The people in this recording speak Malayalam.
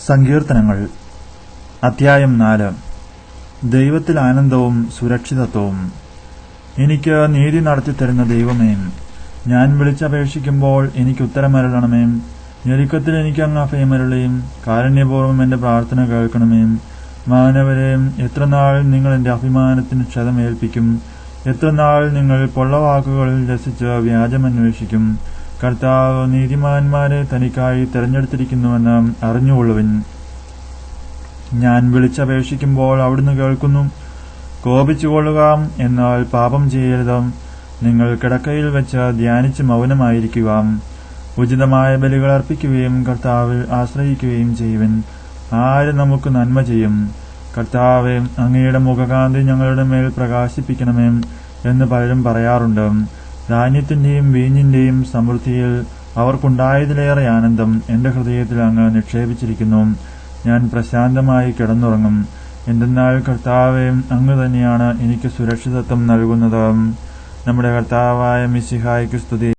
സങ്കീർത്തനങ്ങൾ അധ്യായം 4. ദൈവത്തിൽ ആനന്ദവും സുരക്ഷിതത്വവും. എനിക്ക് നീതി നടത്തിത്തരുന്ന ദൈവമേ, ഞാൻ വിളിച്ചപേക്ഷിക്കുമ്പോൾ എനിക്ക് ഉത്തരമരുളണമേ. ഞെരുക്കത്തിൽ എനിക്ക് അങ്ങ് അഭയമരുളയും. കാരുണ്യപൂർവ്വം എന്റെ പ്രാർത്ഥന കേൾക്കണമേ. മാനവരെ, എത്രനാൾ നിങ്ങൾ എന്റെ അഭിമാനത്തിന് ക്ഷതമേൽപ്പിക്കും? എത്രനാൾ നിങ്ങൾ പൊള്ളവാക്കുകളിൽ രസിച്ച് വ്യാജമന്വേഷിക്കും? കർത്താവ് നീതിമാന്മാരെ തനിക്കായി തെരഞ്ഞെടുത്തിരിക്കുന്നുവെന്ന് അറിഞ്ഞുകൊള്ളുവിൻ. ഞാൻ വിളിച്ചപേക്ഷിക്കുമ്പോൾ അവിടുന്ന് കേൾക്കുന്നു. കോപിച്ചുകൊള്ളുക, എന്നാൽ പാപം ചെയ്യരുത്. നിങ്ങൾ കിടക്കയിൽ വെച്ച് ധ്യാനിച്ച് മൗനമായിരിക്കുക. ഉചിതമായ ബലികൾ അർപ്പിക്കുകയും കർത്താവിൽ ആശ്രയിക്കുകയും ചെയ്യുവിൻ. ആര് നമുക്ക് നന്മ ചെയ്യും? കർത്താവെ, അങ്ങയുടെ മുഖകാന്തി ഞങ്ങളുടെ മേൽ പ്രകാശിപ്പിക്കണമേ എന്ന് പലരും പറയാറുണ്ട്. ധാന്യത്തിന്റെയും വീഞ്ഞിന്റെയും സമൃദ്ധിയിൽ അവർക്കുണ്ടായതിലേറെ ആനന്ദം എന്റെ ഹൃദയത്തിൽ അങ്ങ് നിക്ഷേപിച്ചിരിക്കുന്നു. ഞാൻ പ്രശാന്തമായി കിടന്നുറങ്ങും. എന്തെന്നാൽ കർത്താവെ, അങ്ങ് തന്നെയാണ് എനിക്ക് സുരക്ഷിതത്വം നൽകുന്നത്. നമ്മുടെ കർത്താവായ മിശിഹായ്ക്ക് സ്തുതി.